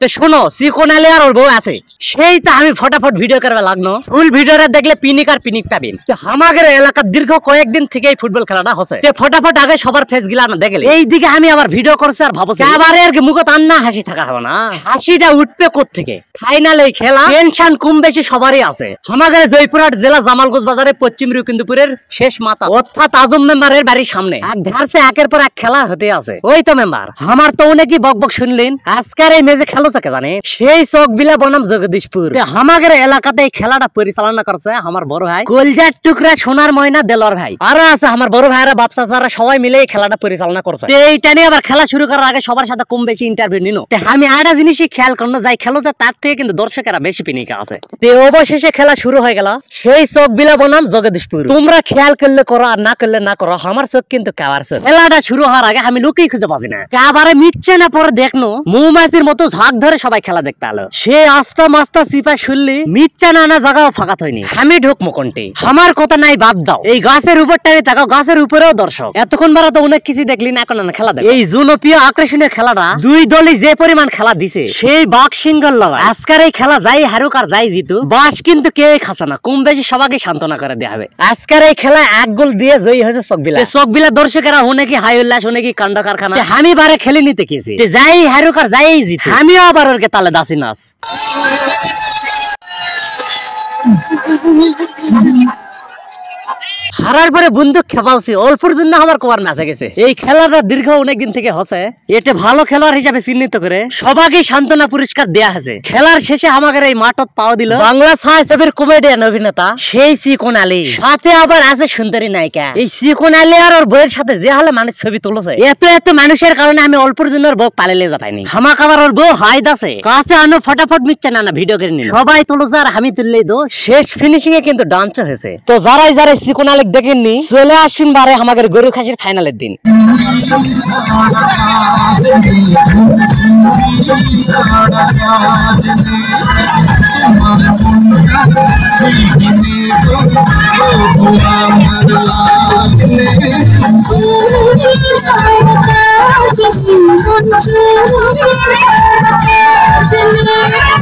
তো শোনো চিকন আলী আর ওর বউ আছে সেই তো আমি ফটাফট ভিডিও করবে লাগলো ফুল ভিডিওটা দেখলে পিনিক আর পিনিক পাবেন। আমাদের এলাকার দীর্ঘ কয়েকদিন থেকে এই ফুটবল খেলাটা হচ্ছে ফটাফট আগে সবার ফেস গিলা না দেখলে এইদিকে আমি আবার ভিডিও করছি আর ভাবছি আবার আর কি মুখত আন্না হাসি থাকা হবে না, হাসিটা উঠবে কোত্থেকে। ফাইনাল এই খেলা টেনশন কম বেশি সবারই আছে। আমাদের জয়পুরহাট জেলা জামালগঞ্জ বাজারে পশ্চিম রুকিন্দুপুরের শেষ মাথা অর্থাৎ আজম মেম্বারের বাড়ির সামনে একের পর এক খেলা হতে আছে। ওই তো মেম্বার আমার তো অনেকই বকবক শুনলেন আজকের এই মেজে খেলো চাকে জানে সেই চক বিলা বনাম জগদীশপুর। আমাদের এলাকাতে এই খেলাটা পরিচালনা করছে আমার বড় ভাই কলজার টুকরা সোনার ময়না দেলোয়ার ভাই, আরো আছে আমার বড় ভাইরা বাপসা তারা সবাই মিলে এই খেলাটা পরিচালনা করছে। এইটা নিয়ে আবার খেলা শুরু করার আগে সবার সাথে কম বেশি ইন্টারভিউ নিনো। আমি আরেকটা জিনিসই খেয়াল করলো যাই খেলো যায় তার থেকে কিন্তু দর্শকেরা বেশি পিনিকা আছে। অবশেষে খেলা শুরু হয়ে গেল সেই চক বিলা বনাম জগদীশপুর। তোমরা খেয়াল করলে করো আর না করলে না করো, আমার চোখ কিন্তু কাবারছে। খেলাটা শুরু হওয়ার আগে আমি লুকিয়ে খুঁজে পাচ্ছি না কাবারে মিটছে না, পরে দেখনো মৌমাছির মতো ঝাঁক ধরে সবাই খেলা দেখতে আলো। সে আস্তা মাস্তা চিপা শুনলি মিটছে না জায়গাও ফাঁকা হয়নি। আমি ঢুকমো কোনটি আমার কথা নাই বাদ দাও, এই গাছের উপর টানি থাকো, গাছের উপরেও দর্শক। এতক্ষণ বারা তো অনেক কিছু দেখলি না, এখন খেলা দেখ। এই জনপ্রিয় আকর্ষণীয় খেলাটা দুই দলই যে পরিমাণ খেলা দিছে সেই বাঘ সিংহর লড়াই। আজকের এই খেলা যাই হারুক আর যাই জিতু বাস কিন্তু কেউ খাচ্ছে না, কম বেশি সবাইকে সান্ত্বনা করে দেওয়া হবে। আজকের এই খেলা এক গোল দিয়ে জয়ী হয়েছে চকবিলা। চকবিলা দর্শকেরা অনেকে হাই উল্লাস অনেকে কাণ্ড কারখানা। আমি বারে খেলে নিতে গেছি যাই হারুক আর যাই জিতু আমিও আবার ওরকে তালে দাসি নাচ। হারার পরে বন্দুক খেপালছি অল্পর জন্য আমার কোয়ার ম্যাচে গেছে। এই খেলাটা দীর্ঘ অনেকদিন থেকে হচ্ছে, এটা ভালো খেলোয়াড় হিসাবে চিহ্নিত করে সবাইকে সান্ত্বনা পুরস্কার দেয়া হয়েছে। খেলার শেষে আমাদের এই মাঠত পাও দিল বাংলা ছায়াছবির কমেডিয়ান অভিনেতা সেই চিকন আলী, সাথে আবার আছে সুন্দরী নায়িকা। এই চিকন আলী আর ওর বইয়ের সাথে যে হালে মানুষ ছবি তুলেছে এত মানুষের কারণে আমি অল্পর জন্য ওর বউ পালিয়ে যাইনি। হামাক আবার ওর বউ হাইদ আছে কাছে আনো ফটাফট মিটছে না ভিডিও করে নিল সবাই তুলেছে আর আমি তুললেই দো। শেষ ফিনিশিং এ কিন্তু ডান্স হয়েছে। তো যারাই চিকন আলী দেখেননি চলে আসুন বারে আমাদের গরু খাসির ফাইনালের দিন।